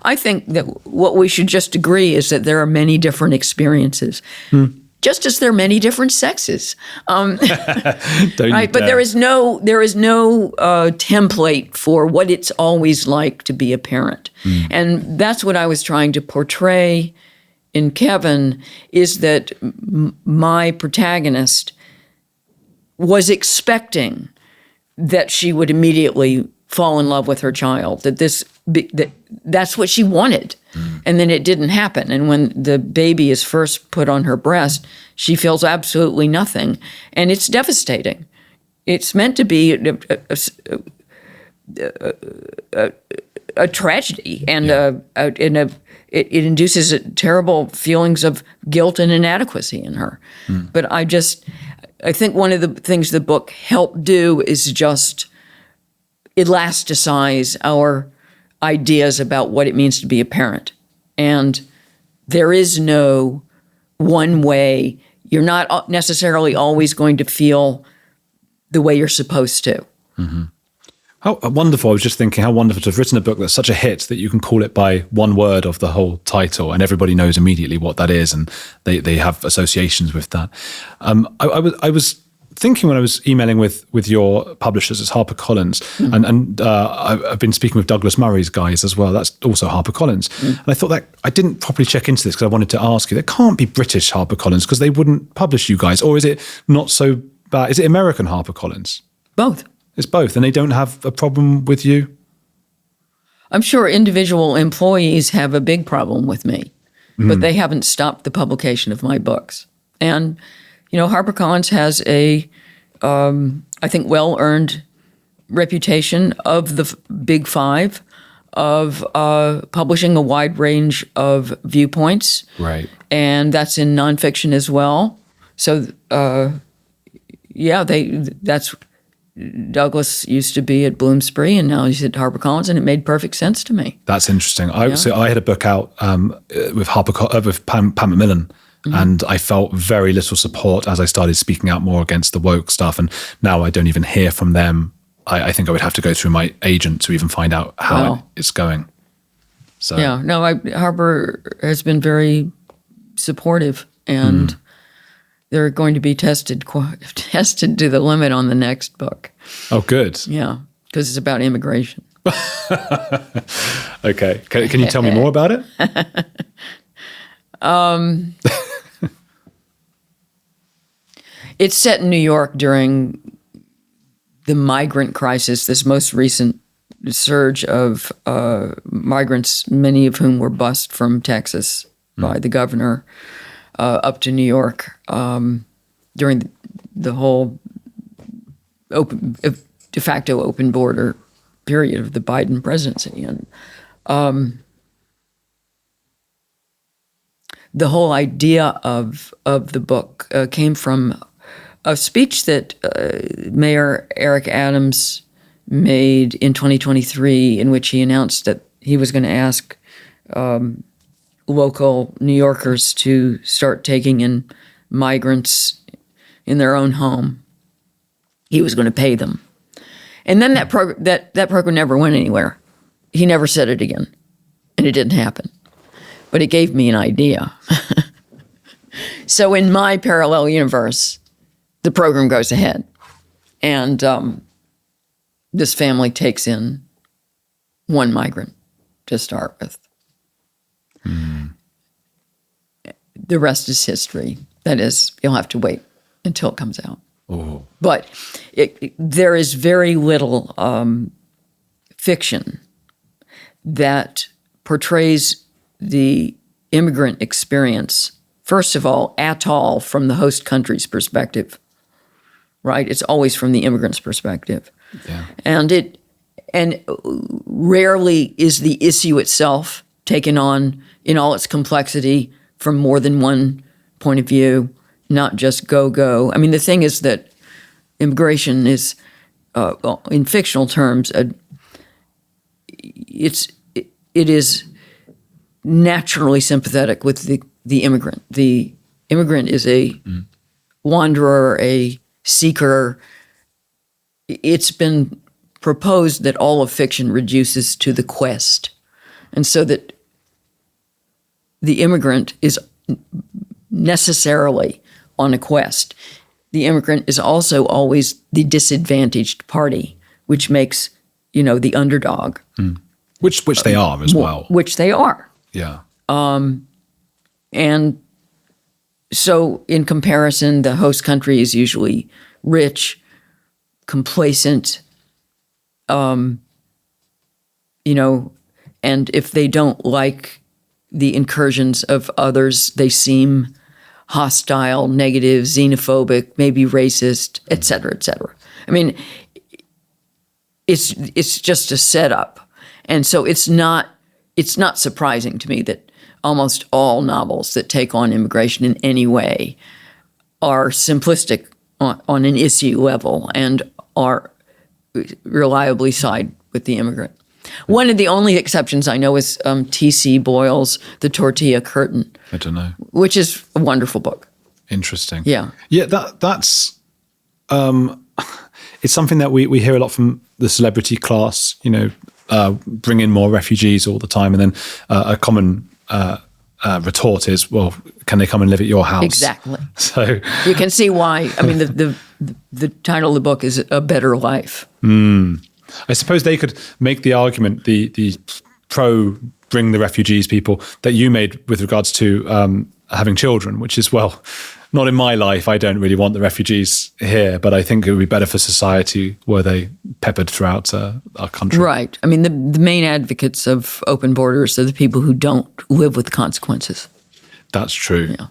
I think that what we should just agree is that there are many different experiences, just as there are many different sexes. Right? But there is no template for what it's always like to be a parent. And that's what I was trying to portray in Kevin, is that my protagonist was expecting that she would immediately fall in love with her child, that's what she wanted. And then it didn't happen. And when the baby is first put on her breast, she feels absolutely nothing. And it's devastating. It's meant to be a tragedy, and it induces terrible feelings of guilt and inadequacy in her. But I think one of the things the book helped do is just elasticize our ideas about what it means to be a parent. And there is no one way. You're not necessarily always going to feel the way you're supposed to. How wonderful. I was just thinking how wonderful to have written a book that's such a hit that you can call it by one word of the whole title and everybody knows immediately what that is, and they have associations with that. I was thinking when I was emailing with your publishers, it's HarperCollins, and I've been speaking with Douglas Murray's guys as well. That's also HarperCollins. And I thought that I didn't properly check into this because I wanted to ask you, there can't be British HarperCollins because they wouldn't publish you guys, or is it not so bad? Is it American HarperCollins? Both. It's both, and they don't have a problem with you? I'm sure individual employees have a big problem with me, but they haven't stopped the publication of my books. And HarperCollins has a, I think, well-earned reputation of the big five of publishing a wide range of viewpoints. Right. And that's in nonfiction as well. So, that's Douglas used to be at Bloomsbury, and now he's at HarperCollins, and it made perfect sense to me. That's interesting. So I had a book out with with Pam Macmillan. And I felt very little support as I started speaking out more against the woke stuff. And now I don't even hear from them. I think I would have to go through my agent to even find out how it's going. So Harper has been very supportive, and they're going to be tested to the limit on the next book. Oh, good. Yeah, because it's about immigration. Okay. Can you tell me more about it? It's set in New York during the migrant crisis, this most recent surge of migrants, many of whom were bused from Texas by the governor up to New York during the whole de facto open border period of the Biden presidency. And the whole idea of the book came from a speech that Mayor Eric Adams made in 2023, in which he announced that he was going to ask local New Yorkers to start taking in migrants in their own home. He was going to pay them. And then that program never went anywhere. He never said it again, and it didn't happen. But it gave me an idea. So in my parallel universe, the program goes ahead, and this family takes in one migrant to start with. The rest is history. That is, you'll have to wait until it comes out. Oh. But there is very little fiction that portrays the immigrant experience, first of all, at all from the host country's perspective, right? It's always from the immigrant's perspective. Yeah. And rarely is the issue itself taken on in all its complexity from more than one point of view, not just go. I mean, the thing is that immigration is, in fictional terms, it is naturally sympathetic with the immigrant. The immigrant is a wanderer, a seeker. It's been proposed that all of fiction reduces to the quest, and so that the immigrant is necessarily on a quest. The immigrant is also always the disadvantaged party, which makes, the underdog. Which they are as well. Which they are. Yeah. And so in comparison, the host country is usually rich, complacent, and if they don't like the incursions of others, they seem hostile, negative, xenophobic, maybe racist, et cetera, et cetera. I mean, it's just a setup. And so it's not surprising to me that almost all novels that take on immigration in any way are simplistic on an issue level and are reliably side with the immigrant. One of the only exceptions I know is T.C. Boyle's The Tortilla Curtain. I don't know. Which is a wonderful book. Interesting. Yeah. Yeah, that's it's something that we hear a lot from the celebrity class, bring in more refugees all the time. And then a common retort is, well, can they come and live at your house? Exactly. So you can see why. I mean, the title of the book is A Better Life. I suppose they could make the argument, the pro bring the refugees people that you made with regards to having children, which is, well, not in my life. I don't really want the refugees here, but I think it would be better for society were they peppered throughout our country. Right. I mean, the main advocates of open borders are the people who don't live with consequences. That's true. Yeah.